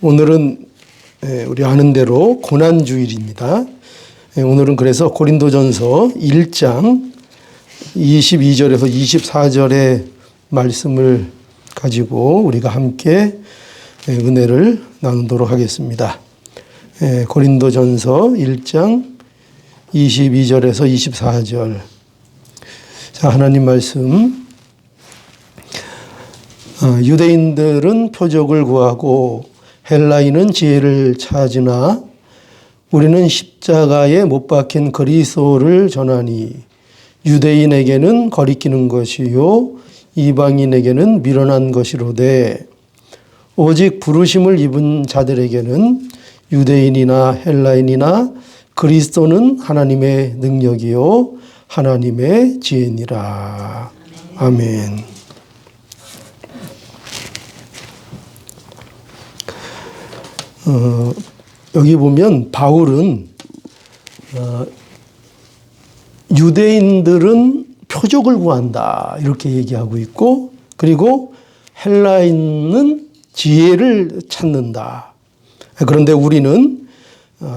오늘은 우리 아는 대로 고난주일입니다. 오늘은 그래서 고린도전서 1장 22절에서 24절의 말씀을 가지고 우리가 함께 은혜를 나누도록 하겠습니다. 고린도전서 1장 22절에서 24절. 자, 하나님 말씀. 유대인들은 표적을 구하고 헬라인은 지혜를 찾으나 우리는 십자가에 못 박힌 그리스도를 전하니 유대인에게는 거리끼는 것이요 이방인에게는 미련한 것이로되 오직 부르심을 입은 자들에게는 유대인이나 헬라인이나 그리스도는 하나님의 능력이요 하나님의 지혜니라. 아멘. 여기 보면 바울은 유대인들은 표적을 구한다 이렇게 얘기하고 있고, 그리고 헬라인은 지혜를 찾는다. 그런데 우리는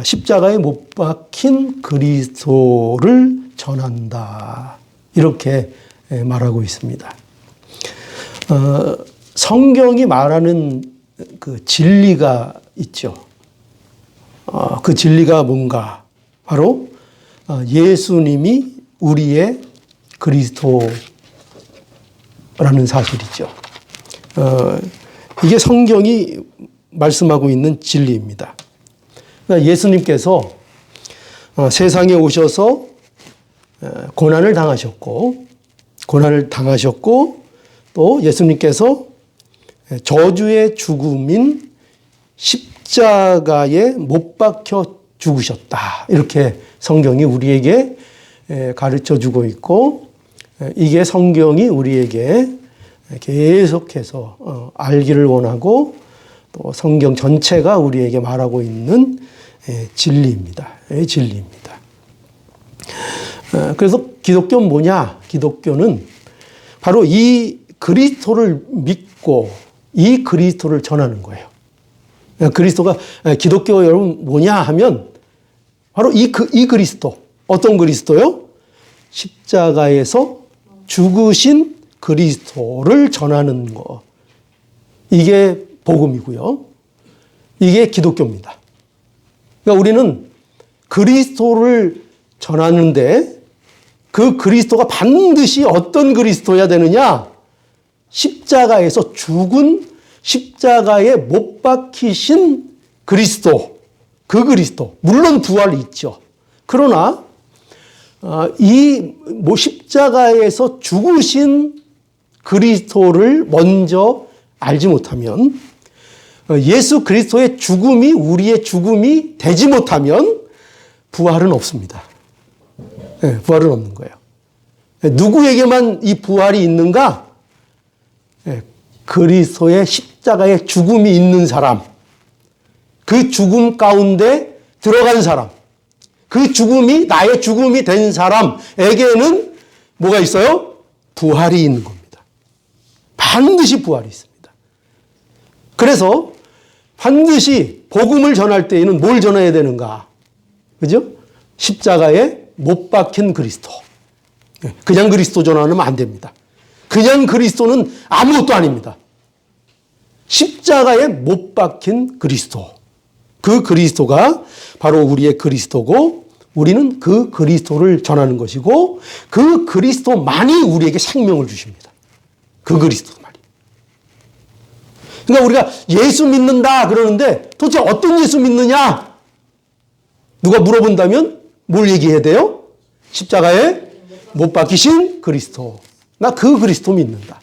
십자가에 못 박힌 그리스도를 전한다 이렇게 말하고 있습니다. 성경이 말하는 그 진리가 있죠. 그 진리가 뭔가? 바로 예수님이 우리의 그리스도라는 사실이죠. 이게 성경이 말씀하고 있는 진리입니다. 그러니까 예수님께서 세상에 오셔서 고난을 당하셨고 또 예수님께서 저주의 죽음인 십자가에 못 박혀 죽으셨다. 이렇게 성경이 우리에게 가르쳐 주고 있고, 이게 성경이 우리에게 계속해서 알기를 원하고 또 성경 전체가 우리에게 말하고 있는 진리입니다. 진리입니다. 그래서 기독교는 뭐냐? 기독교는 바로 이 그리스도를 믿고 이 그리스도를 전하는 거예요. 그리스도가, 기독교 여러분 뭐냐 하면 바로 이 그리스도. 어떤 그리스도요? 십자가에서 죽으신 그리스도를 전하는 거. 이게 복음이고요. 이게 기독교입니다. 그러니까 우리는 그리스도를 전하는데 그 그리스도가 반드시 어떤 그리스도야 되느냐? 십자가에서 죽은, 십자가에 못 박히신 그리스도, 그 그리스도. 물론 부활이 있죠. 그러나 이 십자가에서 죽으신 그리스도를 먼저 알지 못하면, 예수 그리스도의 죽음이 우리의 죽음이 되지 못하면 부활은 없습니다. 부활은 없는 거예요. 누구에게만 이 부활이 있는가? 그리스도의 십자가의 죽음이 있는 사람, 그 죽음 가운데 들어간 사람, 그 죽음이 나의 죽음이 된 사람에게는 뭐가 있어요? 부활이 있는 겁니다. 반드시 부활이 있습니다. 그래서 반드시 복음을 전할 때에는 뭘 전해야 되는가? 그죠? 십자가에 못 박힌 그리스도. 그냥 그리스도 전하면 안 됩니다. 그냥 그리스도는 아무것도 아닙니다. 십자가에 못 박힌 그리스도. 그 그리스도가 바로 우리의 그리스도고, 우리는 그 그리스도를 전하는 것이고, 그 그리스도만이 우리에게 생명을 주십니다. 그 그리스도만이. 그러니까 우리가 예수 믿는다 그러는데 도대체 어떤 예수 믿느냐? 누가 물어본다면 뭘 얘기해야 돼요? 십자가에 못 박히신 그리스도. 나 그 그리스도 믿는다.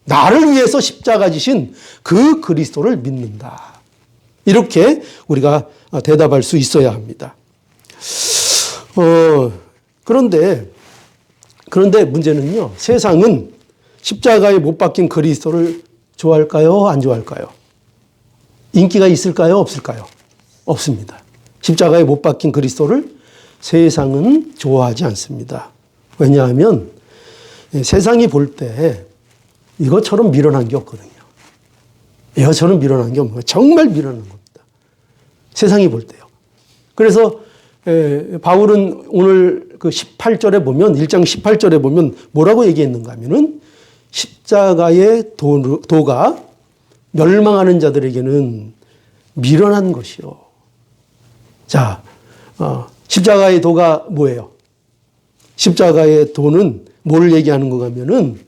나를 위해서 십자가 지신 그 그리스도를 믿는다. 이렇게 우리가 대답할 수 있어야 합니다. 그런데 문제는요, 세상은 십자가에 못 박힌 그리스도를 좋아할까요? 안 좋아할까요? 인기가 있을까요? 없을까요? 없습니다. 십자가에 못 박힌 그리스도를 세상은 좋아하지 않습니다. 왜냐하면 세상이 볼 때 이것처럼 미련한 게 없거든요. 저는 미련한 게 없는 거예요. 정말 미련한 겁니다. 세상이 볼 때요. 그래서 바울은 오늘 그 18절에 보면 1장 18절에 보면 뭐라고 얘기했는가 하면은 십자가의 도가 멸망하는 자들에게는 미련한 것이요. 자, 십자가의 도가 뭐예요? 십자가의 도는 뭘 얘기하는 거 하면은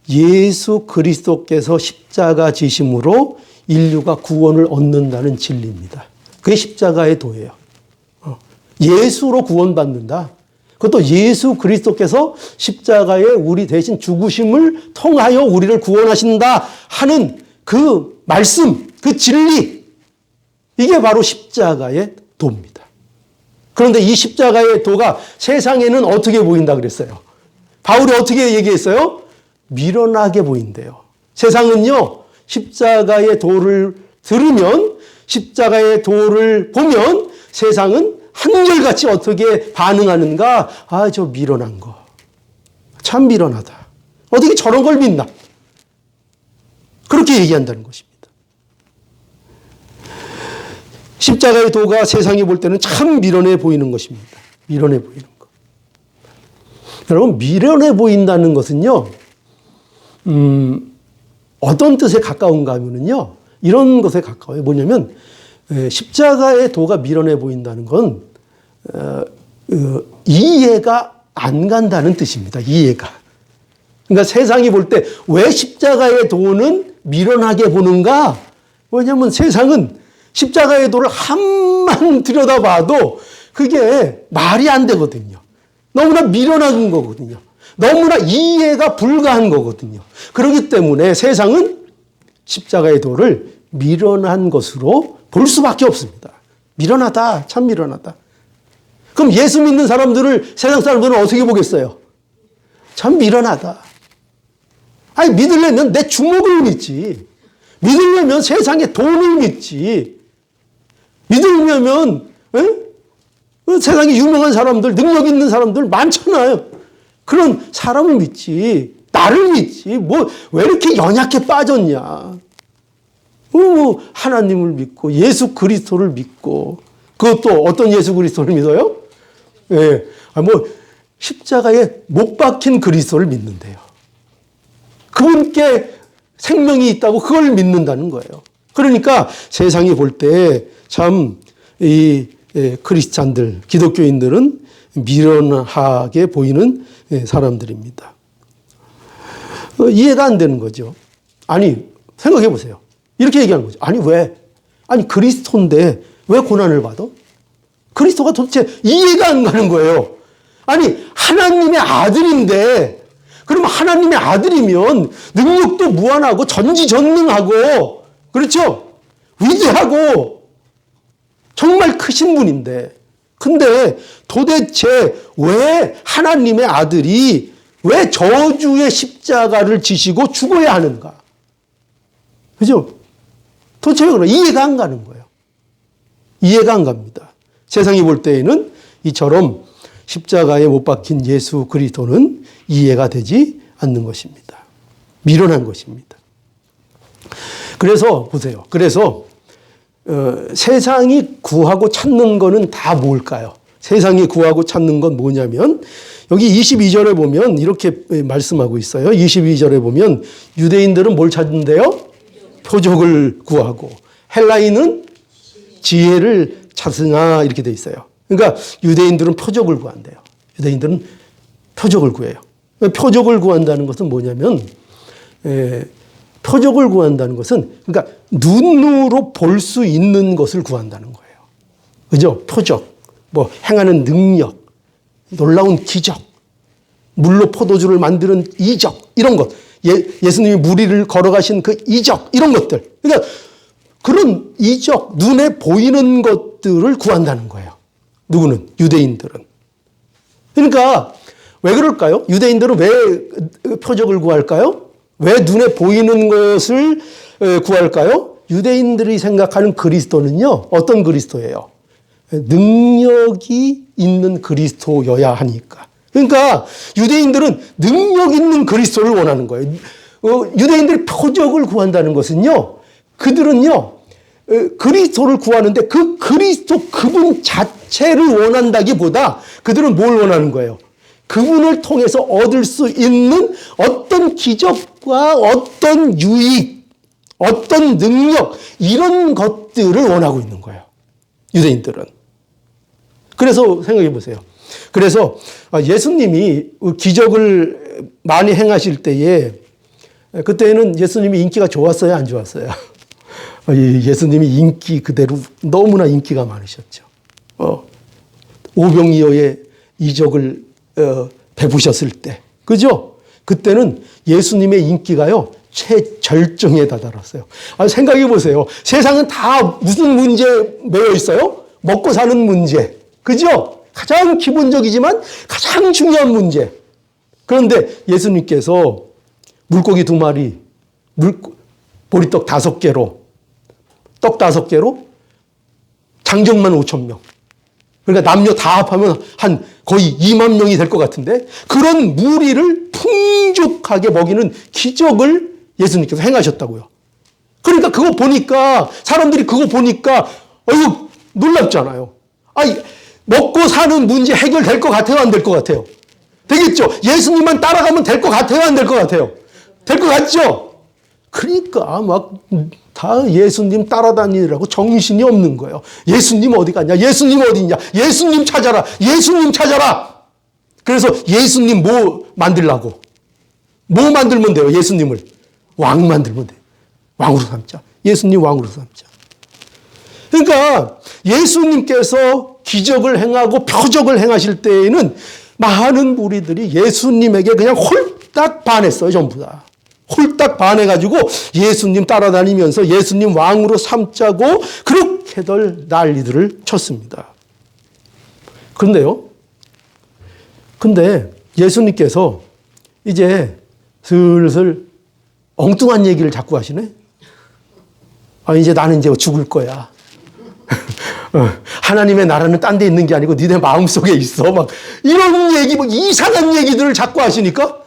예수 그리스도께서 십자가 지심으로 인류가 구원을 얻는다는 진리입니다. 그게 십자가의 도예요. 예수로 구원받는다. 그것도 예수 그리스도께서 십자가에 우리 대신 죽으심을 통하여 우리를 구원하신다 하는 그 말씀, 그 진리, 이게 바로 십자가의 도입니다. 그런데 이 십자가의 도가 세상에는 어떻게 보인다 그랬어요? 바울이 어떻게 얘기했어요? 미련하게 보인대요. 세상은요, 십자가의 도를 들으면, 십자가의 도를 보면 세상은 한결같이 어떻게 반응하는가? 저 미련한 거. 참 미련하다. 어떻게 저런 걸 믿나? 그렇게 얘기한다는 것입니다. 십자가의 도가 세상이 볼 때는 참 미련해 보이는 것입니다. 미련해 보이는 것. 여러분, 미련해 보인다는 것은요, 어떤 뜻에 가까운가 하면요, 이런 것에 가까워요. 뭐냐면, 십자가의 도가 미련해 보인다는 건, 이해가 안 간다는 뜻입니다. 이해가. 그러니까 세상이 볼 때 왜 십자가의 도는 미련하게 보는가? 왜냐하면 세상은 십자가의 도를 한만 들여다봐도 그게 말이 안 되거든요. 너무나 미련한 거거든요. 너무나 이해가 불가한 거거든요. 그렇기 때문에 세상은 십자가의 도를 미련한 것으로 볼 수밖에 없습니다. 미련하다. 참 미련하다. 그럼 예수 믿는 사람들을 세상 사람들은 어떻게 보겠어요? 참 미련하다. 아니, 믿으려면 내 주먹을 믿지. 믿으려면 세상의 돈을 믿지. 믿으려면 세상에 유명한 사람들, 능력 있는 사람들 많잖아요. 그런 사람을 믿지. 나를 믿지. 왜 이렇게 연약해 빠졌냐. 하나님을 믿고 예수 그리스도를 믿고, 그것도 어떤 예수 그리스도를 믿어요? 예. 십자가에 못 박힌 그리스도를 믿는데요. 그분께 생명이 있다고 그걸 믿는다는 거예요. 그러니까 세상이 볼 때 참 이 크리스찬들, 기독교인들은 미련하게 보이는 사람들입니다. 이해가 안 되는 거죠. 아니, 생각해 보세요. 이렇게 얘기하는 거죠. 아니, 왜? 아니, 그리스도인데 왜 고난을 받아? 그리스도가 도대체 이해가 안 가는 거예요. 아니, 하나님의 아들인데, 그러면 하나님의 아들이면 능력도 무한하고 전지전능하고, 그렇죠? 위대하고 정말 크신 분인데, 근데 도대체 왜 하나님의 아들이 왜 저주의 십자가를 지시고 죽어야 하는가? 그죠? 도대체 왜 그래? 이해가 안 가는 거예요. 이해가 안 갑니다. 세상이 볼 때에는 이처럼 십자가에 못 박힌 예수 그리스도는 이해가 되지 않는 것입니다. 미련한 것입니다. 그래서 보세요. 그래서 세상이 구하고 찾는 거는 다 뭘까요? 세상이 구하고 찾는 건 뭐냐면 여기 22절에 보면 이렇게 말씀하고 있어요. 22절에 보면 유대인들은 뭘 찾는데요? 표적을 구하고, 헬라인은 지혜를 찾으나, 이렇게 돼 있어요. 그러니까 유대인들은 표적을 구한대요. 유대인들은 표적을 구해요. 표적을 구한다는 것은 뭐냐면, 표적을 구한다는 것은, 그러니까 눈으로 볼 수 있는 것을 구한다는 거예요. 그죠? 표적, 행하는 능력, 놀라운 기적, 물로 포도주를 만드는 이적, 이런 것. 예수님이 무리를 걸어가신 그 이적, 이런 것들. 그러니까 그런 이적, 눈에 보이는 것들을 구한다는 거예요. 누구는? 유대인들은. 그러니까 왜 그럴까요? 유대인들은 왜 표적을 구할까요? 왜 눈에 보이는 것을 구할까요? 유대인들이 생각하는 그리스도는요, 어떤 그리스도예요? 능력이 있는 그리스도여야 하니까. 그러니까 유대인들은 능력 있는 그리스도를 원하는 거예요. 유대인들이 표적을 구한다는 것은요, 그들은요, 그리스도를 구하는데 그 그리스도 그분 자체를 원한다기보다 그들은 뭘 원하는 거예요? 그분을 통해서 얻을 수 있는 어떤 기적과 어떤 유익, 어떤 능력, 이런 것들을 원하고 있는 거예요. 유대인들은. 그래서 생각해 보세요. 그래서 예수님이 기적을 많이 행하실 때에 그때는 예수님이 인기가 좋았어요? 안 좋았어요? 예수님이 인기 그대로 너무나 인기가 많으셨죠. 오병이어의 이적을 베푸셨을 때, 그죠? 그때는 예수님의 인기가요 최절정에 다다랐어요. 생각해 보세요. 세상은 다 무슨 문제에 매여 있어요? 먹고 사는 문제, 그죠? 가장 기본적이지만 가장 중요한 문제. 그런데 예수님께서 물고기 2마리, 보리떡 5개로, 떡 5개로 장정만 5,000명. 그러니까 남녀 다 합하면 한 거의 2만 명이 될 것 같은데 그런 무리를 풍족하게 먹이는 기적을 예수님께서 행하셨다고요. 그러니까 그거 보니까 사람들이 그거 보니까 어휴 놀랍잖아요. 아니 먹고 사는 문제 해결될 것 같아요? 안 될 것 같아요? 되겠죠? 예수님만 따라가면 될 것 같아요? 안 될 것 같아요? 될 것 같죠? 그러니까 막 다 예수님 따라다니느라고 정신이 없는 거예요. 예수님 어디 갔냐? 예수님 어디 있냐? 예수님 찾아라. 예수님 찾아라. 그래서 예수님 뭐 만들라고? 뭐 만들면 돼요? 예수님을 왕 만들면 돼요. 왕으로 삼자. 예수님 왕으로 삼자. 그러니까 예수님께서 기적을 행하고 표적을 행하실 때에는 많은 무리들이 예수님에게 그냥 홀딱 반했어요. 전부 다. 홀딱 반해가지고 예수님 따라다니면서 예수님 왕으로 삼자고 그렇게들 난리들을 쳤습니다. 근데 예수님께서 이제 슬슬 엉뚱한 얘기를 자꾸 하시네. 이제 나는 이제 죽을 거야. 하나님의 나라는 딴 데 있는 게 아니고 니네 마음속에 있어. 막 이런 얘기, 뭐 이상한 얘기들을 자꾸 하시니까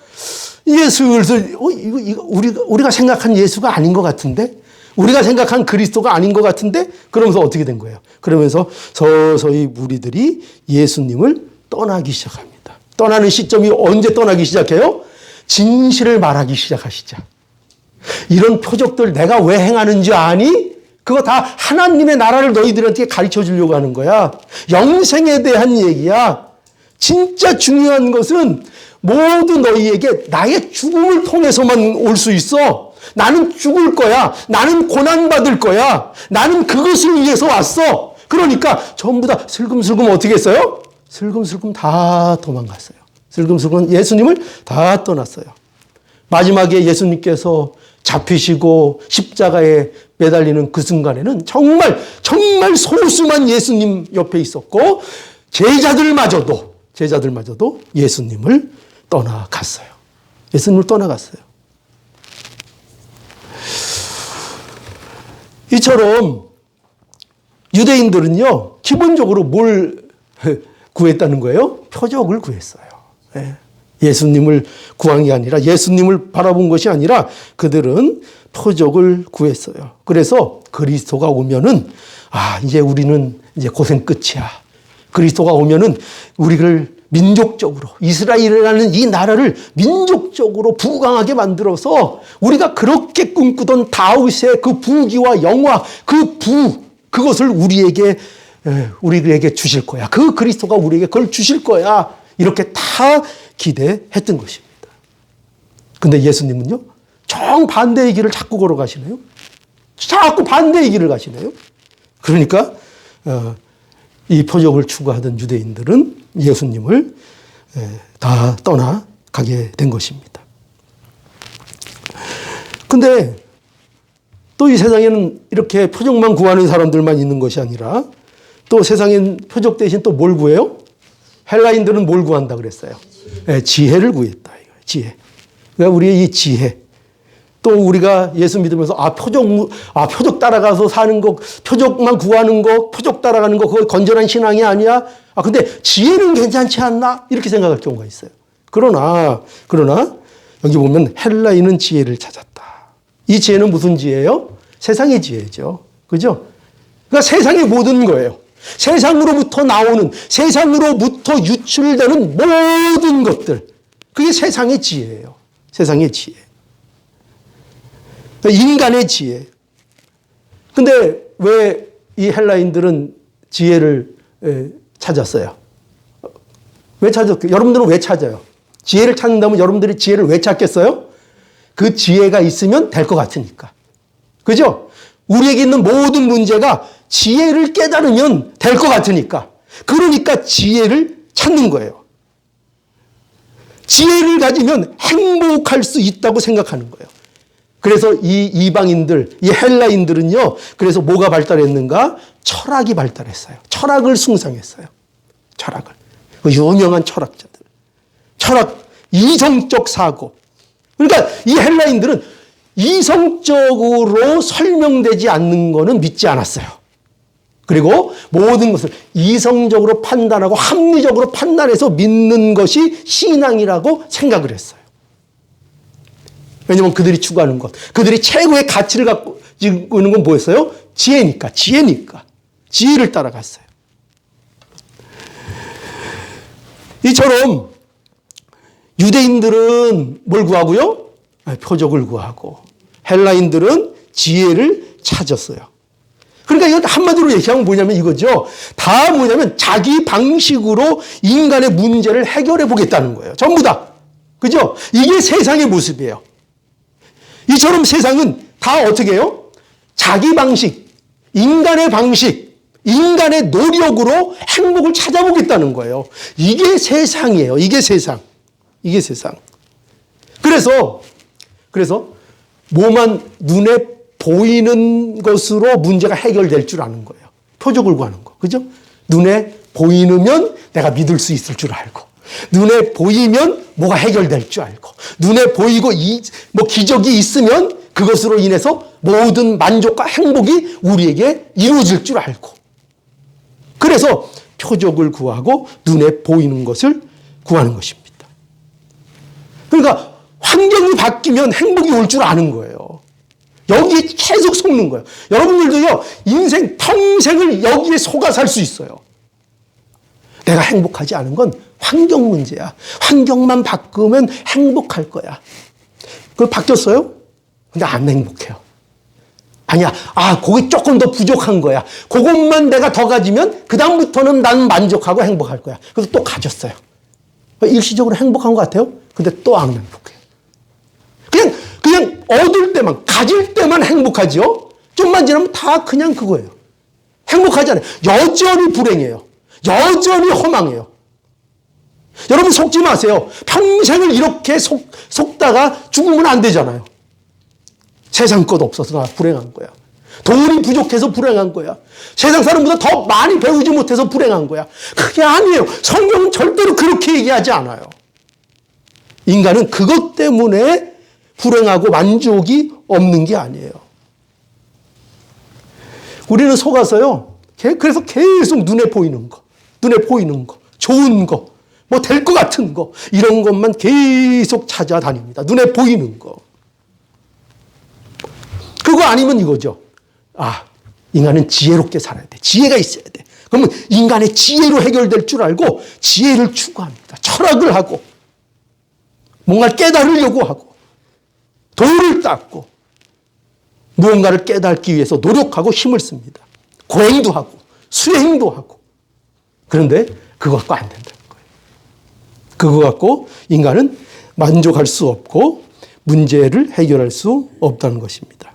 이게 슬슬 이거 우리가 생각한 예수가 아닌 것 같은데, 우리가 생각한 그리스도가 아닌 것 같은데, 그러면서 어떻게 된 거예요? 그러면서 서서히 무리들이 예수님을 떠나기 시작합니다. 떠나는 시점이 언제 떠나기 시작해요? 진실을 말하기 시작하시자. 이런 표적들 내가 왜 행하는지 아니? 그거 다 하나님의 나라를 너희들한테 가르쳐 주려고 하는 거야. 영생에 대한 얘기야. 진짜 중요한 것은 모두 너희에게 나의 죽음을 통해서만 올 수 있어. 나는 죽을 거야. 나는 고난받을 거야. 나는 그것을 위해서 왔어. 그러니까 전부 다 슬금슬금 어떻게 했어요? 슬금슬금 다 도망갔어요. 슬금슬금 예수님을 다 떠났어요. 마지막에 예수님께서 잡히시고 십자가에 매달리는 그 순간에는 정말 소수만 예수님 옆에 있었고 제자들마저도 예수님을 떠나갔어요. 예수님을 떠나갔어요. 이처럼 유대인들은요, 기본적으로 뭘 구했다는 거예요? 표적을 구했어요. 예수님을 구한 게 아니라, 예수님을 바라본 것이 아니라 그들은 표적을 구했어요. 그래서 그리스도가 오면은, 이제 우리는 이제 고생 끝이야. 그리스도가 오면은 우리를 민족적으로, 이스라엘이라는 이 나라를 민족적으로 부강하게 만들어서 우리가 그렇게 꿈꾸던 다윗의 그 부귀와 영화, 그것을 우리에게 주실 거야. 그 그리스도가 우리에게 그걸 주실 거야. 이렇게 다 기대했던 것입니다. 근데 예수님은요, 정반대의 길을 자꾸 걸어가시네요. 자꾸 반대의 길을 가시네요. 그러니까 이 표적을 추구하던 유대인들은 예수님을 다 떠나가게 된 것입니다. 근데 또 이 세상에는 이렇게 표적만 구하는 사람들만 있는 것이 아니라 또 세상엔 표적 대신 또 뭘 구해요? 헬라인들은 뭘 구한다 그랬어요? 지혜를 구했다. 지혜. 그러니까 우리의 이 지혜. 또 우리가 예수 믿으면서 표적 따라가서 사는 거, 표적만 구하는 거, 표적 따라가는 거, 그거 건전한 신앙이 아니야. 근데 지혜는 괜찮지 않나? 이렇게 생각할 경우가 있어요. 그러나 여기 보면 헬라인은 지혜를 찾았다. 이 지혜는 무슨 지혜예요? 세상의 지혜죠. 그죠? 그러니까 세상의 모든 거예요. 세상으로부터 나오는, 세상으로부터 유출되는 모든 것들. 그게 세상의 지혜예요. 세상의 지혜. 인간의 지혜. 근데 왜 이 헬라인들은 지혜를 찾았어요? 왜 찾았어요? 여러분들은 왜 찾아요? 지혜를 찾는다면 여러분들이 지혜를 왜 찾겠어요? 그 지혜가 있으면 될 것 같으니까. 그죠? 우리에게 있는 모든 문제가 지혜를 깨달으면 될 것 같으니까. 그러니까 지혜를 찾는 거예요. 지혜를 가지면 행복할 수 있다고 생각하는 거예요. 그래서 이 이방인들, 이 헬라인들은요, 그래서 뭐가 발달했는가? 철학이 발달했어요. 철학을 숭상했어요. 철학을. 그 유명한 철학자들. 철학, 이성적 사고. 그러니까 이 헬라인들은 이성적으로 설명되지 않는 거는 믿지 않았어요. 그리고 모든 것을 이성적으로 판단하고 합리적으로 판단해서 믿는 것이 신앙이라고 생각을 했어요. 왜냐하면 그들이 추구하는 것, 그들이 최고의 가치를 갖고 있는 건 뭐였어요? 지혜니까. 지혜를 따라갔어요. 이처럼 유대인들은 뭘 구하고요? 표적을 구하고, 헬라인들은 지혜를 찾았어요. 그러니까 이건 한마디로 얘기하면 뭐냐면 이거죠. 다 뭐냐면 자기 방식으로 인간의 문제를 해결해 보겠다는 거예요. 전부 다. 그죠? 이게 세상의 모습이에요. 이처럼 세상은 다 어떻게 해요? 자기 방식, 인간의 방식, 인간의 노력으로 행복을 찾아보겠다는 거예요. 이게 세상이에요. 이게 세상. 그래서 뭐만 눈에 보이는 것으로 문제가 해결될 줄 아는 거예요. 표적을 구하는 거. 그죠? 눈에 보이면 내가 믿을 수 있을 줄 알고, 눈에 보이면 뭐가 해결될 줄 알고, 눈에 보이고 뭐 기적이 있으면 그것으로 인해서 모든 만족과 행복이 우리에게 이루어질 줄 알고. 그래서 표적을 구하고 눈에 보이는 것을 구하는 것입니다. 그러니까 환경이 바뀌면 행복이 올 줄 아는 거예요. 여기에 계속 속는 거예요. 여러분들도요, 인생 평생을 여기에 속아 살 수 있어요. 내가 행복하지 않은 건 환경 문제야. 환경만 바꾸면 행복할 거야. 그거 바뀌었어요? 근데 안 행복해요. 아니야. 거기 조금 더 부족한 거야. 그것만 내가 더 가지면 그다음부터는 난 만족하고 행복할 거야. 그래서 또 가졌어요. 일시적으로 행복한 것 같아요. 근데 또 안 행복해요. 그냥 얻을 때만, 가질 때만 행복하죠. 좀만 지나면 다 그냥 그거예요. 행복하지 않아요. 여전히 불행해요. 여전히 허망해요. 여러분 속지 마세요. 평생을 이렇게 속다가 죽으면 안 되잖아요. 세상 것 없어서 나 불행한 거야. 돈이 부족해서 불행한 거야. 세상 사람보다 더 많이 배우지 못해서 불행한 거야. 그게 아니에요. 성경은 절대로 그렇게 얘기하지 않아요. 인간은 그것 때문에 불행하고 만족이 없는 게 아니에요. 우리는 속아서요. 그래서 계속 눈에 보이는 거, 좋은 거, 뭐 될 것 같은 거, 이런 것만 계속 찾아다닙니다. 눈에 보이는 거. 그거 아니면 이거죠. 인간은 지혜롭게 살아야 돼. 지혜가 있어야 돼. 그러면 인간의 지혜로 해결될 줄 알고 지혜를 추구합니다. 철학을 하고, 뭔가를 깨달으려고 하고, 돌을 닦고, 무언가를 깨닫기 위해서 노력하고 힘을 씁니다. 고행도 하고, 수행도 하고. 그런데 그거 갖고 안 된다는 거예요. 그거 갖고 인간은 만족할 수 없고 문제를 해결할 수 없다는 것입니다.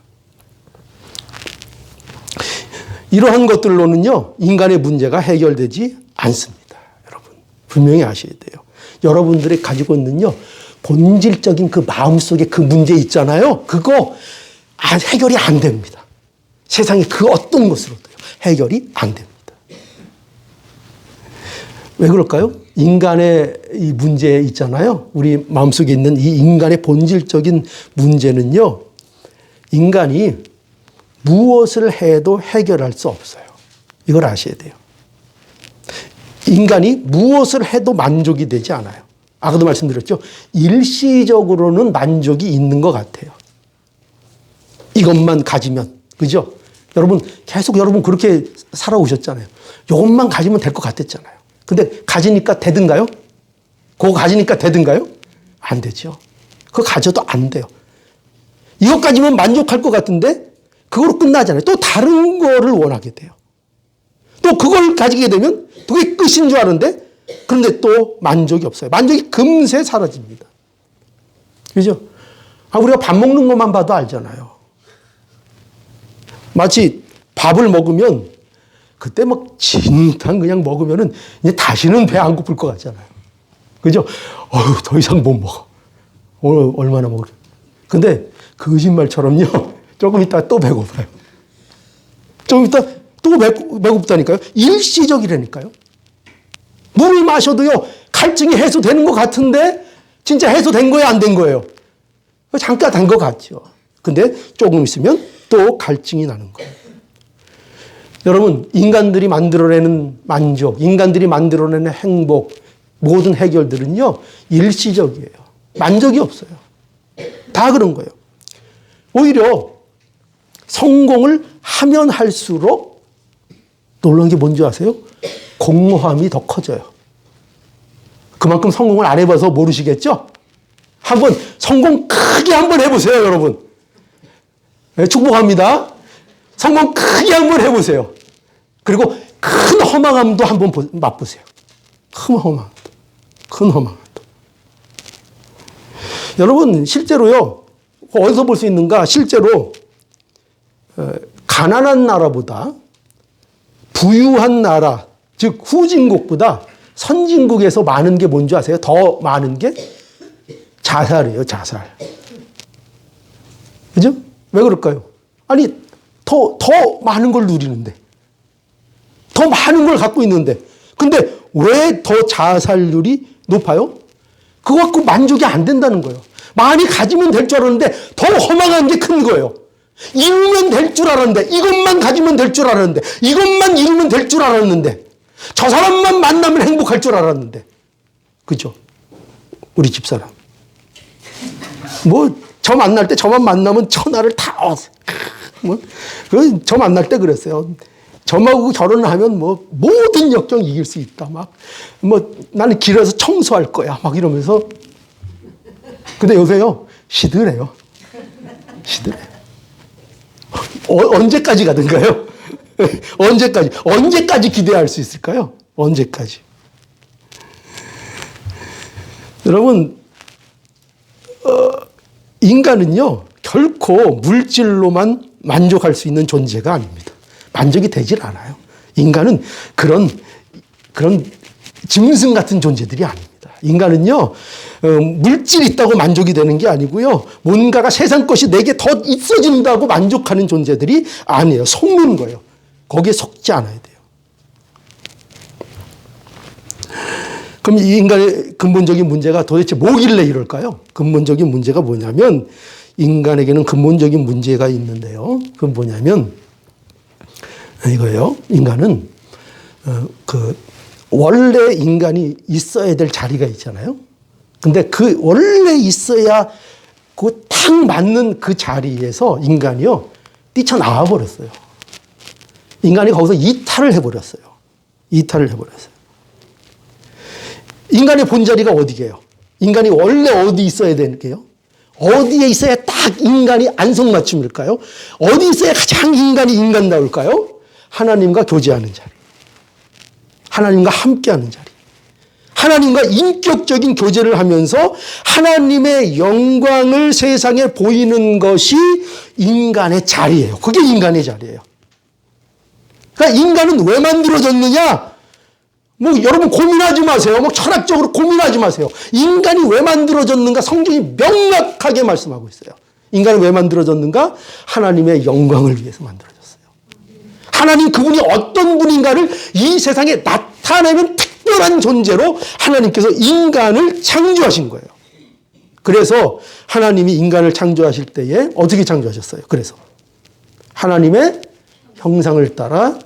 이러한 것들로는요, 인간의 문제가 해결되지 않습니다. 여러분, 분명히 아셔야 돼요. 여러분들이 가지고 있는요, 본질적인 그 마음속에 그 문제 있잖아요. 그거 해결이 안 됩니다. 세상에 그 어떤 것으로도요, 해결이 안 됩니다. 왜 그럴까요? 인간의 이 문제 있잖아요. 우리 마음속에 있는 이 인간의 본질적인 문제는요, 인간이 무엇을 해도 해결할 수 없어요. 이걸 아셔야 돼요. 인간이 무엇을 해도 만족이 되지 않아요. 아까도 말씀드렸죠. 일시적으로는 만족이 있는 것 같아요. 이것만 가지면, 그죠? 여러분, 계속 여러분 그렇게 살아오셨잖아요. 이것만 가지면 될 것 같았잖아요. 근데 가지니까 되든가요? 그거 가지니까 되든가요? 안 되죠. 그거 가져도 안 돼요. 이것 가지면 만족할 것 같은데 그거로 끝나잖아요. 또 다른 거를 원하게 돼요. 또 그걸 가지게 되면 그게 끝인 줄 아는데 그런데 또 만족이 없어요. 만족이 금세 사라집니다. 그죠? 우리가 밥 먹는 것만 봐도 알잖아요. 마치 밥을 먹으면 그때 막 진탕 그냥 먹으면은 이제 다시는 배 안 고플 것 같잖아요. 그죠? 더 이상 못 먹어. 오늘 얼마나 먹을. 근데 거짓말처럼요. 조금 있다가 또 배고파요. 좀 있다 또 배고프다니까요. 일시적이라니까요. 물을 마셔도요. 갈증이 해소되는 것 같은데 진짜 해소된 거예요? 안 된 거예요? 잠깐 된 것 같죠. 근데 조금 있으면 또 갈증이 나는 거예요. 여러분, 인간들이 만들어내는 만족, 인간들이 만들어내는 행복, 모든 해결들은요, 일시적이에요. 만족이 없어요. 다 그런 거예요. 오히려 성공을 하면 할수록 놀라운 게 뭔지 아세요? 공허함이 더 커져요. 그만큼 성공을 안 해봐서 모르시겠죠? 한번 성공 크게 한번 해보세요, 여러분. 네, 축복합니다. 성공 크게 한번 해보세요. 그리고 큰 허망함도 한번 맛보세요. 큰 허망함도. 여러분, 실제로요, 어디서 볼 수 있는가? 실제로, 가난한 나라보다 부유한 나라, 즉, 후진국보다 선진국에서 많은 게 뭔지 아세요? 더 많은 게 자살이에요, 자살. 그죠? 왜 그럴까요? 아니, 더 많은 걸 누리는데. 더 많은 걸 갖고 있는데. 근데 왜 더 자살률이 높아요? 그거 갖고 만족이 안 된다는 거예요. 많이 가지면 될 줄 알았는데 더 허망한 게 큰 거예요. 이루면 될 줄 알았는데, 이것만 가지면 될 줄 알았는데, 이것만 이루면 될 줄 알았는데, 저 사람만 만나면 행복할 줄 알았는데. 그죠? 우리 집사람. 저 만날 때 저만 만나면 천하를 다 저 만날 때 그랬어요. 저하고 결혼을 하면 모든 역경 이길 수 있다. 나는 길에서 청소할 거야. 이러면서. 근데 요새요, 시들해요. 언제까지 가든가요? 언제까지 기대할 수 있을까요? 언제까지? 여러분, 인간은요, 결코 물질로만 만족할 수 있는 존재가 아닙니다. 만족이 되질 않아요. 인간은 그런 짐승 같은 존재들이 아닙니다. 인간은요, 물질이 있다고 만족이 되는 게 아니고요, 뭔가가 세상 것이 내게 더 있어진다고 만족하는 존재들이 아니에요. 속는 거예요. 거기에 속지 않아야 돼요. 그럼 이 인간의 근본적인 문제가 도대체 뭐길래 이럴까요? 근본적인 문제가 뭐냐면, 인간에게는 근본적인 문제가 있는데요. 그건 뭐냐면, 이거예요. 인간은, 원래 인간이 있어야 될 자리가 있잖아요. 근데 원래 있어야 딱 맞는 그 자리에서 인간이요, 뛰쳐나와 버렸어요. 인간이 거기서 이탈을 해버렸어요. 인간의 본자리가 어디게요? 인간이 원래 어디 있어야 되는게요? 어디에 있어야 딱 인간이 안성맞춤일까요? 어디 있어야 가장 인간이 인간다울까요? 하나님과 교제하는 자리. 하나님과 함께하는 자리. 하나님과 인격적인 교제를 하면서 하나님의 영광을 세상에 보이는 것이 인간의 자리예요. 그게 인간의 자리예요. 그러니까 인간은 왜 만들어졌느냐? 여러분 고민하지 마세요. 철학적으로 고민하지 마세요. 인간이 왜 만들어졌는가? 성경이 명확하게 말씀하고 있어요. 인간은 왜 만들어졌는가? 하나님의 영광을 위해서 만들어졌어요. 하나님 그분이 어떤 분인가를 이 세상에 나타내는 특별한 존재로 하나님께서 인간을 창조하신 거예요. 그래서 하나님이 인간을 창조하실 때에 어떻게 창조하셨어요? 그래서 하나님의 형상을 따라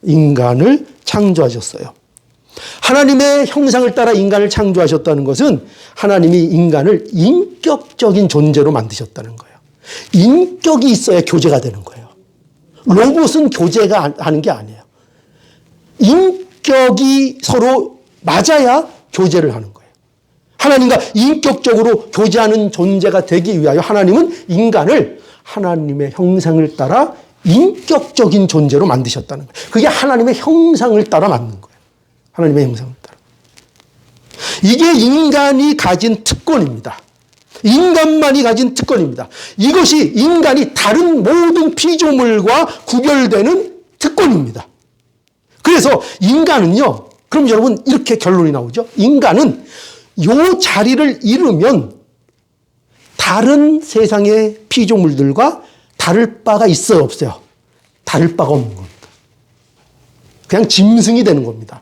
인간을 창조하셨어요. 하나님의 형상을 따라 인간을 창조하셨다는 것은 하나님이 인간을 인격적인 존재로 만드셨다는 거예요. 인격이 있어야 교제가 되는 거예요. 로봇은 교제가 하는 게 아니에요. 인격이 서로 맞아야 교제를 하는 거예요. 하나님과 인격적으로 교제하는 존재가 되기 위하여 하나님은 인간을 하나님의 형상을 따라 인격적인 존재로 만드셨다는 거예요. 그게 하나님의 형상을 따라 만든 거예요. 하나님의 형상을 따라. 이게 인간이 가진 특권입니다. 인간만이 가진 특권입니다. 이것이 인간이 다른 모든 피조물과 구별되는 특권입니다. 그래서 인간은요, 그럼 여러분 이렇게 결론이 나오죠. 인간은 요 자리를 잃으면 다른 세상의 피조물들과 다를 바가 있어요, 없어요? 다를 바가 없는 겁니다. 그냥 짐승이 되는 겁니다.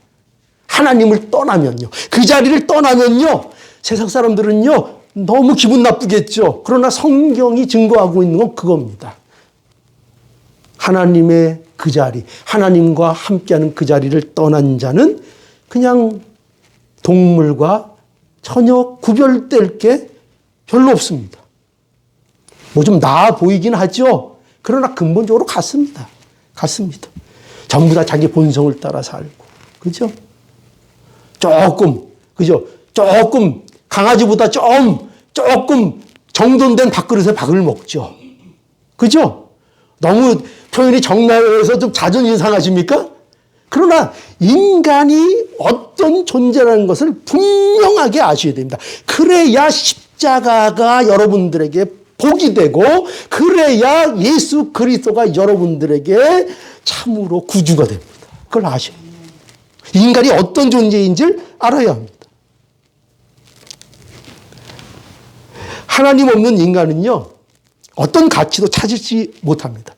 하나님을 떠나면요. 그 자리를 떠나면요. 세상 사람들은요. 너무 기분 나쁘겠죠. 그러나 성경이 증거하고 있는 건 그겁니다. 하나님의 그 자리, 하나님과 함께하는 그 자리를 떠난 자는 그냥 동물과 전혀 구별될 게 별로 없습니다. 뭐 좀 나아 보이긴 하죠. 그러나 근본적으로 같습니다. 같습니다. 전부 다 자기 본성을 따라 살고. 그죠? 그죠? 조금 강아지보다 조금 정돈된 밥그릇에 밥을 먹죠. 그죠? 너무 표현이 적나라해서 좀 자존심 상하십니까? 그러나 인간이 어떤 존재라는 것을 분명하게 아셔야 됩니다. 그래야 십자가가 여러분들에게 복이 되고, 그래야 예수 그리스도가 여러분들에게 참으로 구주가 됩니다. 그걸 아셔야 돼요. 인간이 어떤 존재인지를 알아야 합니다. 하나님 없는 인간은요, 어떤 가치도 찾지 못합니다.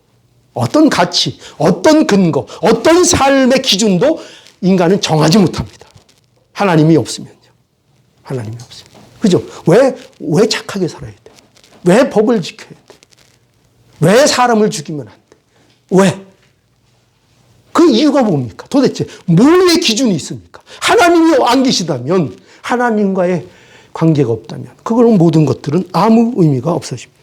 어떤 가치, 어떤 근거, 어떤 삶의 기준도 인간은 정하지 못합니다. 하나님이 없으면요. 하나님이 없으면. 그죠? 왜 착하게 살아야 돼? 왜 법을 지켜야 돼? 왜 사람을 죽이면 안 돼? 왜? 그 이유가 뭡니까? 도대체 뭐의 기준이 있습니까? 하나님이 안 계시다면, 하나님과의 관계가 없다면, 그런 모든 것들은 아무 의미가 없어집니다.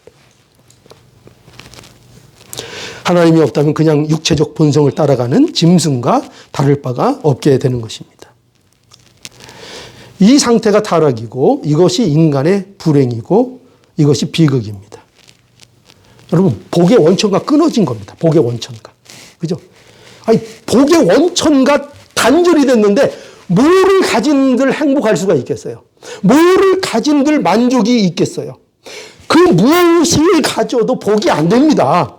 하나님이 없다면 그냥 육체적 본성을 따라가는 짐승과 다를 바가 없게 되는 것입니다. 이 상태가 타락이고, 이것이 인간의 불행이고, 이것이 비극입니다. 여러분, 복의 원천과 끊어진 겁니다. 복의 원천과. 그죠? 아니, 복의 원천과 단절이 됐는데, 뭐를 가진들 행복할 수가 있겠어요? 뭐를 가진들 만족이 있겠어요? 그 무엇을 가져도 복이 안 됩니다.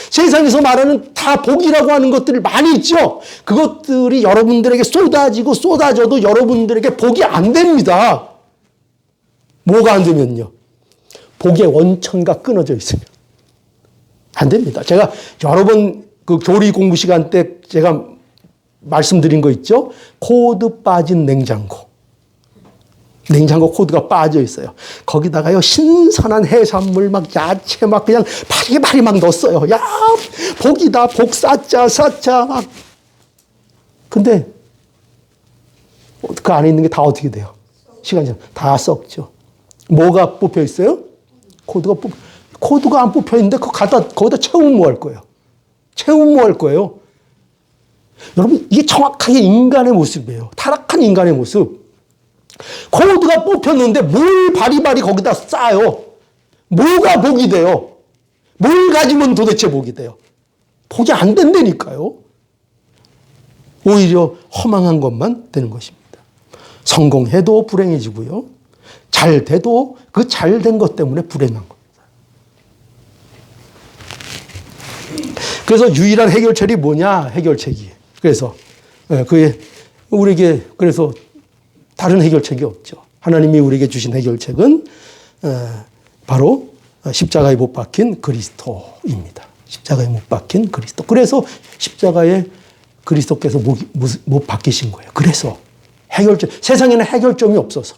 세상에서 말하는 다 복이라고 하는 것들이 많이 있죠. 그것들이 여러분들에게 쏟아져도 여러분들에게 복이 안 됩니다. 뭐가 안 되면요? 복의 원천과 끊어져 있으면 안 됩니다. 제가 여러 번 그 교리 공부 시간 때 제가 말씀드린 거 있죠? 코드 빠진 냉장고. 냉장고 코드가 빠져 있어요. 거기다가요, 신선한 해산물 막 야채 막 그냥 파리파리 막 넣었어요. 야, 복이다. 복 쌓자 막. 근데 그 안에 있는 게 다 어떻게 돼요? 시간이 지나면 다 썩죠. 뭐가 뽑혀 있어요? 코드가 안 뽑혀 있는데 거기다 채우면 뭐 할 거예요? 채우면 뭐 할 거예요? 여러분, 이게 정확하게 인간의 모습이에요. 타락한 인간의 모습. 코드가 뽑혔는데 뭘 바리바리 거기다 쌓아요? 뭐가 복이 돼요? 뭘 가지면 도대체 복이 돼요? 복이 안 된다니까요. 오히려 허망한 것만 되는 것입니다. 성공해도 불행해지고요. 잘 돼도 그 잘 된 것 때문에 불행한 겁니다. 그래서 유일한 해결책이 뭐냐? 해결책이. 그래서 우리에게 그래서 다른 해결책이 없죠. 하나님이 우리에게 주신 해결책은 바로 십자가에 못 박힌 그리스도입니다. 십자가에 못 박힌 그리스도. 그래서 십자가에 그리스도께서 못 박히신 거예요. 그래서 세상에는 해결점이 없어서,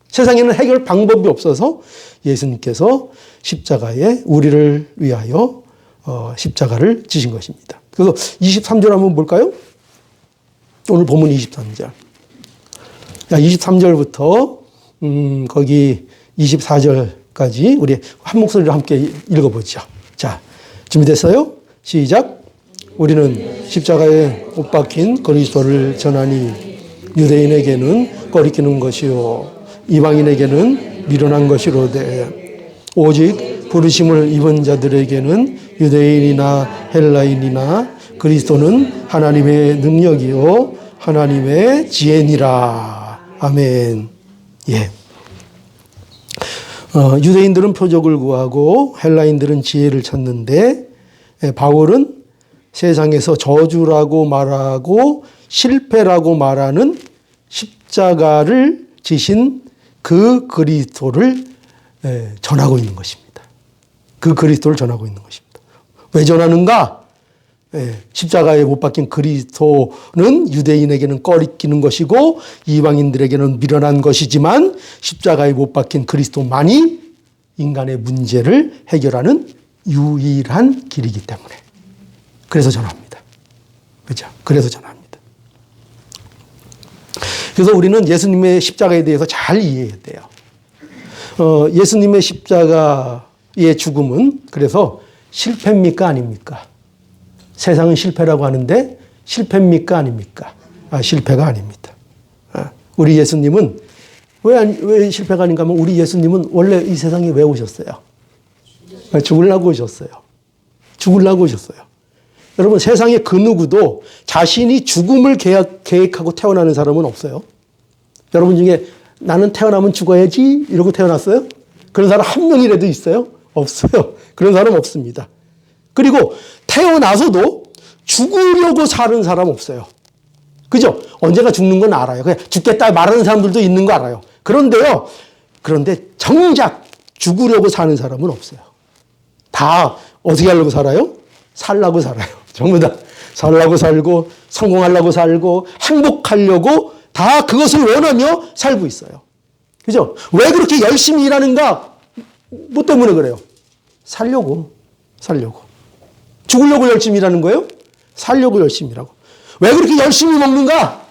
세상에는 해결 방법이 없어서 예수님께서 십자가에 우리를 위하여 십자가를 지신 것입니다. 그래서 23절 한번 볼까요? 오늘 본문 23절. 23절부터 거기 24절까지 우리 한 목소리로 함께 읽어보죠. 자, 준비됐어요? 시작. 우리는 십자가에 못 박힌 그리스도를 전하니 유대인에게는 꺼리끼는 것이요 이방인에게는 미련한 것이로되 오직 부르심을 입은 자들에게는 유대인이나 헬라인이나 그리스도는 하나님의 능력이요 하나님의 지혜니라. 아멘. 예. 유대인들은 표적을 구하고 헬라인들은 지혜를 찾는데 바울은 세상에서 저주라고 말하고 실패라고 말하는 십자가를 지신 그 그리스도를 전하고 있는 것입니다. 그 그리스도를 전하고 있는 것입니다. 왜 전하는가? 십자가에 못 박힌 그리스도는 유대인에게는 꺼리끼는 것이고 이방인들에게는 미련한 것이지만 십자가에 못 박힌 그리스도만이 인간의 문제를 해결하는 유일한 길이기 때문에 그래서 전합니다. 그렇죠? 그래서 전합니다. 그래서 우리는 예수님의 십자가에 대해서 잘 이해해야 돼요. 예수님의 십자가의 죽음은 그래서 실패입니까? 아닙니까? 세상은 실패라고 하는데 실패입니까? 아닙니까? 실패가 아닙니다. 우리 예수님은 왜 실패가 아닌가 하면 우리 예수님은 원래 이 세상에 왜 오셨어요? 죽으려고 오셨어요. 죽으려고 오셨어요. 여러분 세상에 그 누구도 자신이 죽음을 계획하고 태어나는 사람은 없어요. 여러분 중에 나는 태어나면 죽어야지 이러고 태어났어요? 그런 사람 한 명이라도 있어요? 없어요. 그런 사람 없습니다. 그리고 태어나서도 죽으려고 사는 사람 없어요. 그죠? 언제가 죽는 건 알아요. 그냥 죽겠다 말하는 사람들도 있는 거 알아요. 그런데 정작 죽으려고 사는 사람은 없어요. 다 어떻게 하려고 살아요? 살라고 살아요. 전부 다 살라고 살고 성공하려고 살고 행복하려고 다 그것을 원하며 살고 있어요. 그죠? 왜 그렇게 열심히 일하는가? 뭐 때문에 그래요? 살려고. 죽으려고 열심히 일하는 거예요? 살려고 열심히 일하고. 왜 그렇게 열심히 먹는가?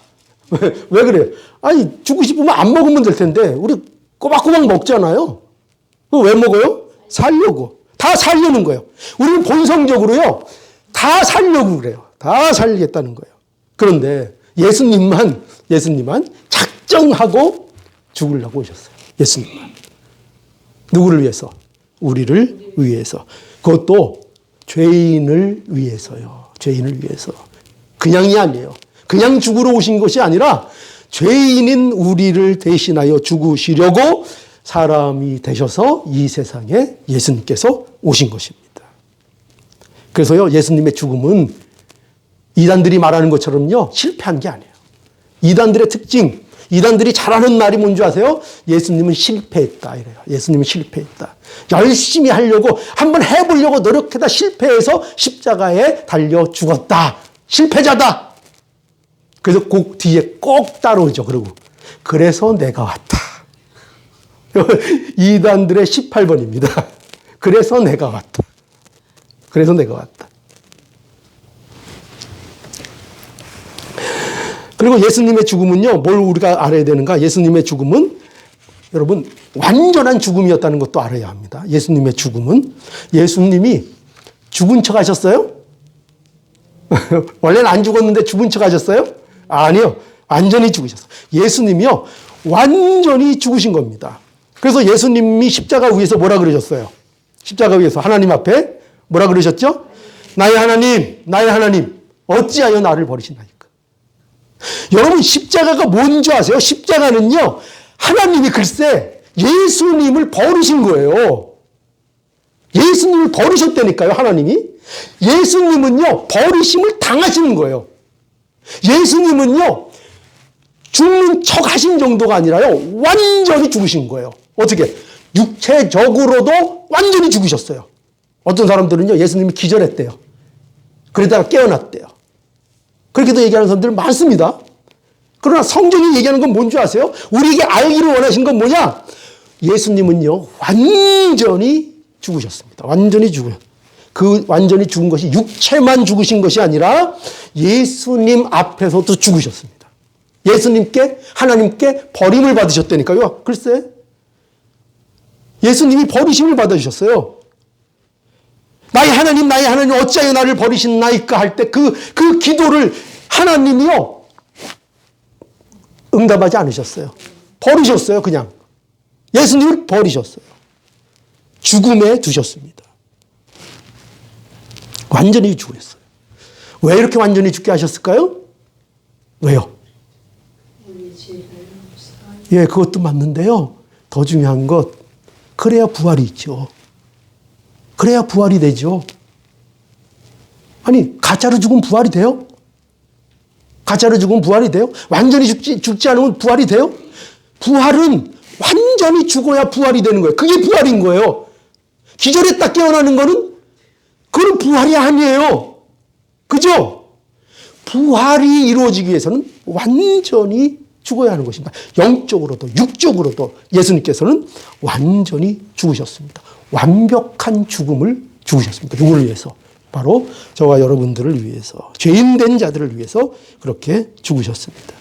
왜 그래요? 아니, 죽고 싶으면 안 먹으면 될 텐데, 우리 꼬박꼬박 먹잖아요. 왜 먹어요? 살려고. 다 살려는 거예요. 우리는 본성적으로요, 다 살려고 그래요. 다 살리겠다는 거예요. 그런데 예수님만 작정하고 죽으려고 오셨어요. 예수님만. 누구를 위해서? 우리를 위해서. 그것도 죄인을 위해서요. 죄인을 위해서. 그냥이 아니에요. 그냥 죽으러 오신 것이 아니라 죄인인 우리를 대신하여 죽으시려고 사람이 되셔서 이 세상에 예수님께서 오신 것입니다. 그래서요, 예수님의 죽음은 이단들이 말하는 것처럼요, 실패한 게 아니에요. 이단들의 특징, 이단들이 잘하는 말이 뭔지 아세요? 예수님은 실패했다 이래요. 예수님은 실패했다. 열심히 하려고 한번 해보려고 노력하다 실패해서 십자가에 달려 죽었다. 실패자다. 그래서 그 뒤에 꼭 따라오죠. 그래서 내가 왔다. 이단들의 18번입니다. 그래서 내가 왔다. 그래서 내가 왔다. 그리고 예수님의 죽음은요, 뭘 우리가 알아야 되는가? 예수님의 죽음은 여러분 완전한 죽음이었다는 것도 알아야 합니다. 예수님의 죽음은 예수님이 죽은 척 하셨어요? 원래는 안 죽었는데 죽은 척 하셨어요? 아니요. 완전히 죽으셨어요. 예수님이요, 완전히 죽으신 겁니다. 그래서 예수님이 십자가 위에서 뭐라 그러셨어요? 십자가 위에서 하나님 앞에 뭐라 그러셨죠? 나의 하나님, 어찌하여 나를 버리시나이까? 여러분, 십자가가 뭔지 아세요? 십자가는요, 하나님이 글쎄 예수님을 버리신 거예요. 예수님을 버리셨다니까요, 하나님이. 예수님은요, 버리심을 당하시는 거예요. 예수님은요, 죽는 척 하신 정도가 아니라요, 완전히 죽으신 거예요. 어떻게? 육체적으로도 완전히 죽으셨어요. 어떤 사람들은요, 예수님이 기절했대요. 그러다가 깨어났대요. 그렇게도 얘기하는 사람들 많습니다. 그러나 성경이 얘기하는 건 뭔지 아세요? 우리에게 알기를 원하신 건 뭐냐? 예수님은요, 완전히 죽으셨습니다. 완전히 죽으셨어요. 그 완전히 죽은 것이 육체만 죽으신 것이 아니라 예수님 앞에서도 죽으셨습니다. 예수님께, 하나님께 버림을 받으셨다니까요. 글쎄, 예수님이 버리심을 받아주셨어요. 나의 하나님 어찌하여 나를 버리시나이까 할 때 그 기도를 하나님이요 응답하지 않으셨어요. 버리셨어요. 그냥 예수님을 버리셨어요. 죽음에 두셨습니다. 완전히 죽었어요. 왜 이렇게 완전히 죽게 하셨을까요? 왜요? 예, 그것도 맞는데요. 더 중요한 것, 그래야 부활이 있죠. 그래야 부활이 되죠. 아니, 가짜로 죽으면 부활이 돼요? 가짜로 죽으면 부활이 돼요? 완전히 죽지 않으면 부활이 돼요? 부활은 완전히 죽어야 부활이 되는 거예요. 그게 부활인 거예요. 기절했다 깨어나는 거는 그건 부활이 아니에요. 그죠? 부활이 이루어지기 위해서는 완전히 죽어야 하는 것입니다. 영적으로도 육적으로도 예수님께서는 완전히 죽으셨습니다. 완벽한 죽음을 죽으셨습니다. 누구를 위해서? 바로 저와 여러분들을 위해서, 죄인된 자들을 위해서 그렇게 죽으셨습니다.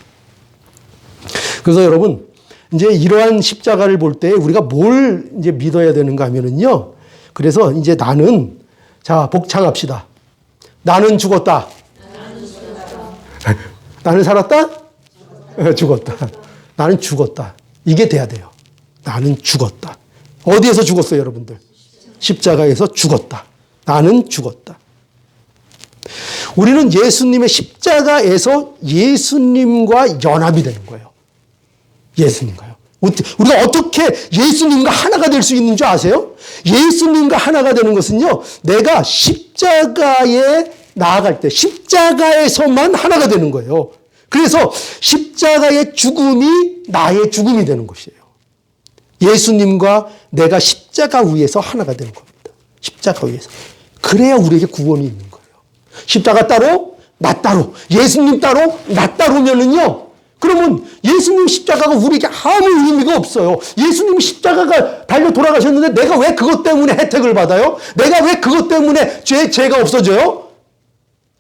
그래서 여러분, 이제 이러한 십자가를 볼 때 우리가 뭘 이제 믿어야 되는가 하면은요. 그래서 이제 나는, 자, 복창합시다. 나는 죽었다. 나는 살았다? 죽었다. 나는 죽었다. 이게 돼야 돼요. 나는 죽었다. 어디에서 죽었어요, 여러분들? 십자가에서 죽었다. 나는 죽었다. 우리는 예수님의 십자가에서 예수님과 연합이 되는 거예요. 예수님과요. 우리가 어떻게 예수님과 하나가 될 수 있는 줄 아세요? 예수님과 하나가 되는 것은요, 내가 십자가에 나아갈 때 십자가에서만 하나가 되는 거예요. 그래서 십자가의 죽음이 나의 죽음이 되는 것이에요. 예수님과 내가 십자가 위에서 하나가 되는 겁니다. 십자가 위에서. 그래야 우리에게 구원이 있는 거예요. 십자가 따로, 나 따로, 예수님 따로, 나 따로면은요, 그러면 예수님 십자가가 우리에게 아무 의미가 없어요. 예수님 십자가가 달려 돌아가셨는데 내가 왜 그것 때문에 혜택을 받아요? 내가 왜 그것 때문에 죄가 없어져요?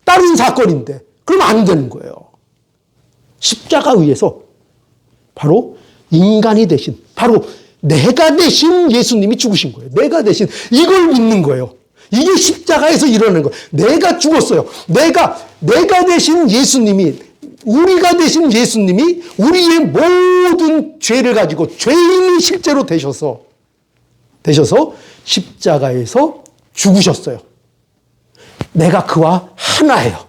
다른 사건인데. 그러면 안 되는 거예요. 십자가 위에서 바로 인간이 되신, 바로 내가 대신 예수님이 죽으신 거예요. 내가 대신 이걸 믿는 거예요. 이게 십자가에서 일어나는 거예요. 내가 죽었어요. 내가 대신 예수님이, 우리가 대신 예수님이 우리의 모든 죄를 가지고 죄인이 실제로 되셔서 십자가에서 죽으셨어요. 내가 그와 하나예요.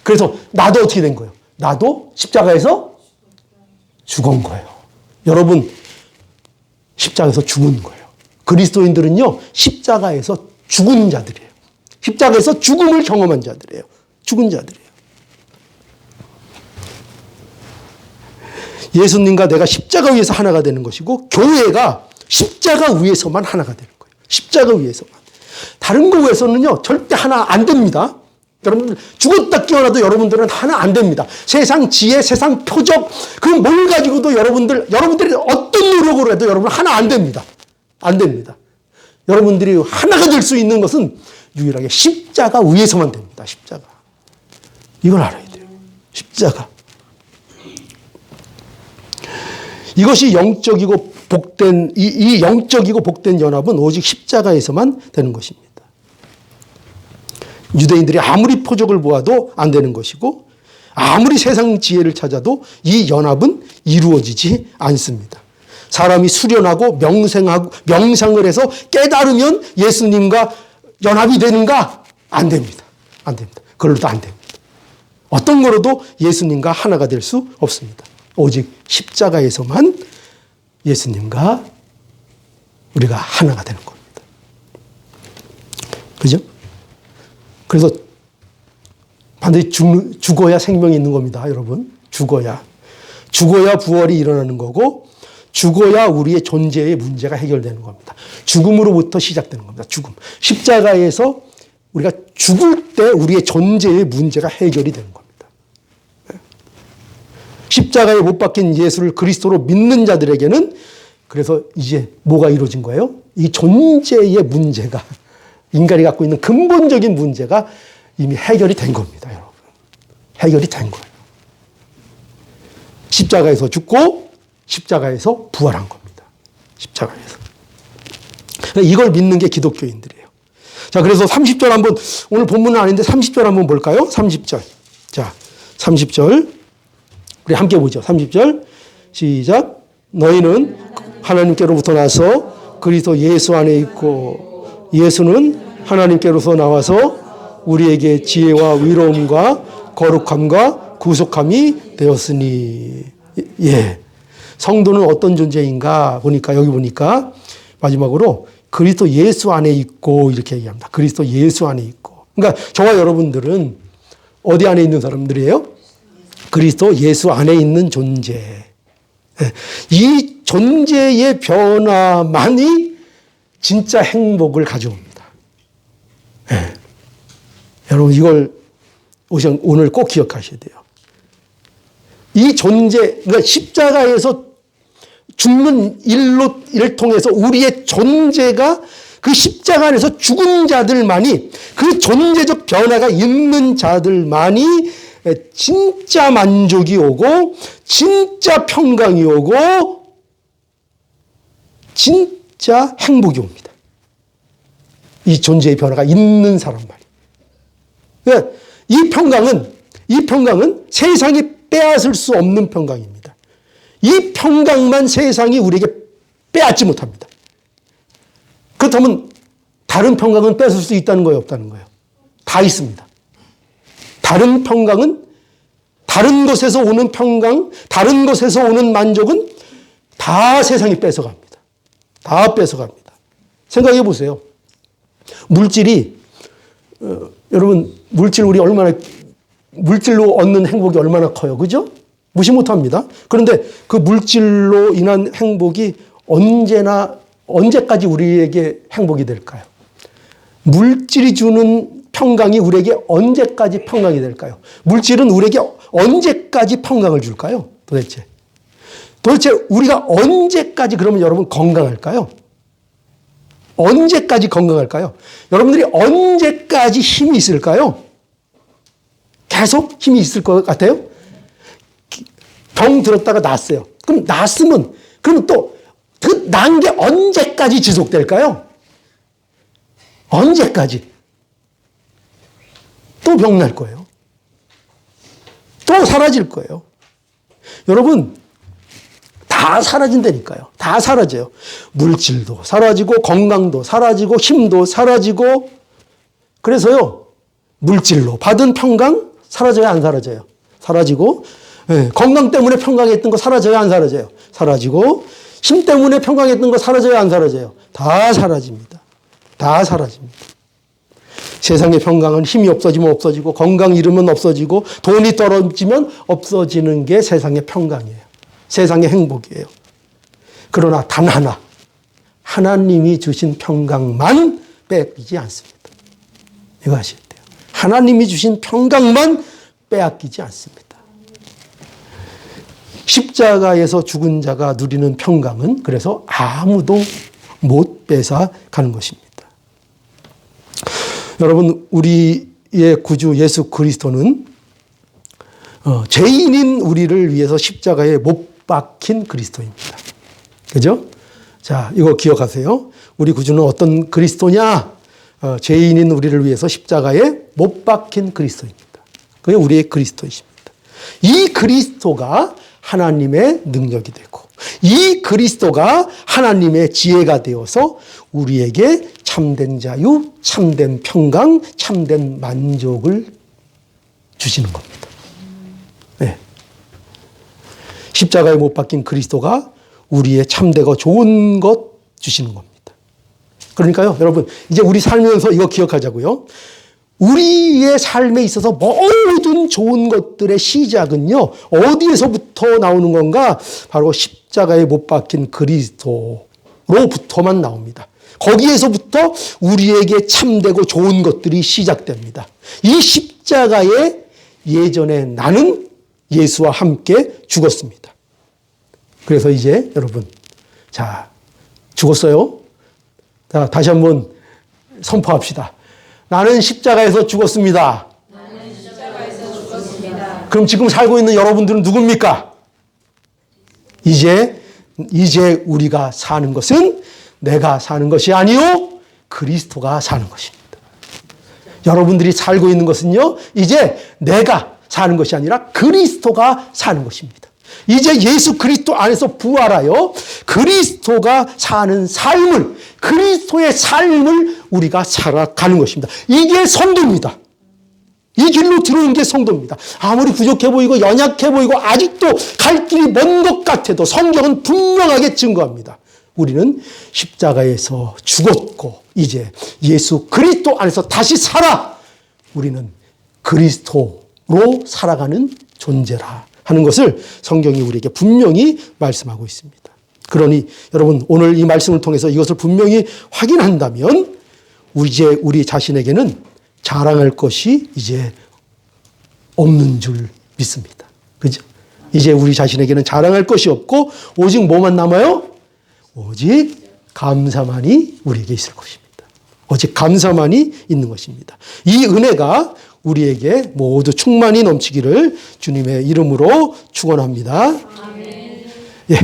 그래서 나도 어떻게 된 거예요? 나도 십자가에서 죽은 거예요. 여러분, 십자가에서 죽은 거예요. 그리스도인들은요, 십자가에서 죽은 자들이에요. 십자가에서 죽음을 경험한 자들이에요. 죽은 자들이에요. 예수님과 내가 십자가 위에서 하나가 되는 것이고, 교회가 십자가 위에서만 하나가 되는 거예요. 십자가 위에서만. 다른 곳에서는요, 절대 하나 안 됩니다. 여러분들, 죽었다 깨어나도 여러분들은 하나 안 됩니다. 세상 지혜, 세상 표적, 그 뭘 가지고도 여러분들이 어떤 노력으로 해도 여러분 하나 안 됩니다. 안 됩니다. 여러분들이 하나가 될 수 있는 것은 유일하게 십자가 위에서만 됩니다. 십자가. 이걸 알아야 돼요. 십자가. 이것이 영적이고 복된, 이 영적이고 복된 연합은 오직 십자가에서만 되는 것입니다. 유대인들이 아무리 표적을 보아도 안 되는 것이고, 아무리 세상 지혜를 찾아도 이 연합은 이루어지지 않습니다. 사람이 수련하고 명상을 해서 깨달으면 예수님과 연합이 되는가? 안 됩니다. 안 됩니다. 그걸로도 안 됩니다. 어떤 거로도 예수님과 하나가 될 수 없습니다. 오직 십자가에서만 예수님과 우리가 하나가 되는 겁니다. 그죠? 그래서 반드시 죽어야 생명이 있는 겁니다, 여러분. 죽어야 부활이 일어나는 거고, 죽어야 우리의 존재의 문제가 해결되는 겁니다. 죽음으로부터 시작되는 겁니다. 죽음. 십자가에서 우리가 죽을 때 우리의 존재의 문제가 해결이 되는 겁니다. 십자가에 못 박힌 예수를 그리스도로 믿는 자들에게는 그래서 이제 뭐가 이루어진 거예요? 이 존재의 문제가, 인간이 갖고 있는 근본적인 문제가 이미 해결이 된 겁니다, 여러분. 해결이 된 거예요. 십자가에서 죽고 십자가에서 부활한 겁니다. 십자가에서. 이걸 믿는 게 기독교인들이에요. 자, 그래서 30절 한번, 오늘 본문은 아닌데 30절 한번 볼까요? 30절. 자, 30절. 우리 함께 보죠. 30절. 시작. 너희는 하나님께로부터 나서 그리스도 예수 안에 있고 예수는 하나님께로서 나와서 우리에게 지혜와 위로움과 거룩함과 구속함이 되었으니. 예. 성도는 어떤 존재인가 보니까, 여기 보니까 마지막으로 그리스도 예수 안에 있고 이렇게 얘기합니다. 그리스도 예수 안에 있고. 그러니까 저와 여러분들은 어디 안에 있는 사람들이에요? 그리스도 예수 안에 있는 존재. 이 존재의 변화만이 진짜 행복을 가져옵니다. 네. 여러분 이걸 오늘 꼭 기억하셔야 돼요. 이 존재, 그러니까 십자가에서 죽는 일을 통해서 우리의 존재가 그 십자가 안에서 죽은 자들만이, 그 존재적 변화가 있는 자들만이 진짜 만족이 오고 진짜 평강이 오고 진짜 행복이 옵니다. 이 존재의 변화가 있는 사람만이. 그러니까 이 평강은 세상이 빼앗을 수 없는 평강입니다. 이 평강만 세상이 우리에게 빼앗지 못합니다. 그렇다면 다른 평강은 뺏을 수 있다는 거예요, 없다는 거예요? 다 있습니다. 다른 평강은, 다른 것에서 오는 평강, 다른 것에서 오는 만족은 다 세상이 뺏어갑니다. 다 뺏어갑니다. 생각해 보세요. 물질이, 여러분, 물질로 얻는 행복이 얼마나 커요. 그죠? 무시 못합니다. 그런데 그 물질로 인한 행복이 언제까지 우리에게 행복이 될까요? 물질이 주는 평강이 우리에게 언제까지 평강이 될까요? 물질은 우리에게 언제까지 평강을 줄까요? 도대체 우리가 언제까지 그러면 여러분 건강할까요? 언제까지 건강할까요? 여러분들이 언제까지 힘이 있을까요? 계속 힘이 있을 것 같아요? 병 들었다가 낫어요. 그럼 낫으면, 그러면 또 그 난 게 언제까지 지속될까요? 언제까지? 또 병 날 거예요. 또 사라질 거예요. 여러분, 다 사라진다니까요. 다 사라져요. 물질도 사라지고, 건강도 사라지고, 힘도 사라지고. 그래서요, 물질로 받은 평강 사라져요, 안 사라져요? 사라지고, 네, 건강 때문에 평강했던 거 사라져요, 안 사라져요? 사라지고, 힘 때문에 평강했던 거 사라져요, 안 사라져요? 다 사라집니다. 다 사라집니다. 세상의 평강은 힘이 없어지면 없어지고, 건강 잃으면 없어지고, 돈이 떨어지면 없어지는 게 세상의 평강이에요. 세상의 행복이에요. 그러나 단 하나, 하나님이 주신 평강만 빼앗기지 않습니다. 이거 아셔야 돼요. 하나님이 주신 평강만 빼앗기지 않습니다. 십자가에서 죽은 자가 누리는 평강은 그래서 아무도 못 뺏어 가는 것입니다. 여러분, 우리의 구주 예수 그리스도는 죄인인 우리를 위해서 십자가에 못 박힌 그리스도입니다. 그죠? 자, 이거 기억하세요. 우리 구주는 어떤 그리스도냐? 죄인인 우리를 위해서 십자가에 못 박힌 그리스도입니다. 그게 우리의 그리스도이십니다. 이 그리스도가 하나님의 능력이 되고, 이 그리스도가 하나님의 지혜가 되어서 우리에게 참된 자유, 참된 평강, 참된 만족을 주시는 겁니다. 네. 십자가에 못 박힌 그리스도가 우리의 참되고 좋은 것 주시는 겁니다. 그러니까요, 여러분, 이제 우리 살면서 이거 기억하자고요. 우리의 삶에 있어서 모든 좋은 것들의 시작은요, 어디에서부터 나오는 건가? 바로 십자가에 못 박힌 그리스도로부터만 나옵니다. 거기에서부터 우리에게 참되고 좋은 것들이 시작됩니다. 이 십자가에 예전에 나는 예수와 함께 죽었습니다. 그래서 이제 여러분, 자, 죽었어요. 자, 다시 한번 선포합시다. 나는 십자가에서 죽었습니다. 나는 십자가에서 죽었습니다. 그럼 지금 살고 있는 여러분들은 누굽니까? 이제 우리가 사는 것은 내가 사는 것이 아니요 그리스도가 사는 것입니다. 여러분들이 살고 있는 것은요, 이제 내가 사는 것이 아니라 그리스도가 사는 것입니다. 이제 예수 그리스도 안에서 부활하여 그리스도가 사는 삶을, 그리스도의 삶을 우리가 살아가는 것입니다. 이게 성도입니다. 이 길로 들어온 게 성도입니다. 아무리 부족해 보이고 연약해 보이고 아직도 갈 길이 먼 것 같아도 성경은 분명하게 증거합니다. 우리는 십자가에서 죽었고 이제 예수 그리스도 안에서 다시 살아. 우리는 그리스도로 살아가는 존재라 하는 것을 성경이 우리에게 분명히 말씀하고 있습니다. 그러니 여러분 오늘 이 말씀을 통해서 이것을 분명히 확인한다면 이제 우리 자신에게는 자랑할 것이 이제 없는 줄 믿습니다. 그죠? 이제 우리 자신에게는 자랑할 것이 없고 오직 뭐만 남아요? 오직 감사만이 우리에게 있을 것입니다. 오직 감사만이 있는 것입니다. 이 은혜가 우리에게 모두 충만히 넘치기를 주님의 이름으로 축원합니다. 아멘. 예.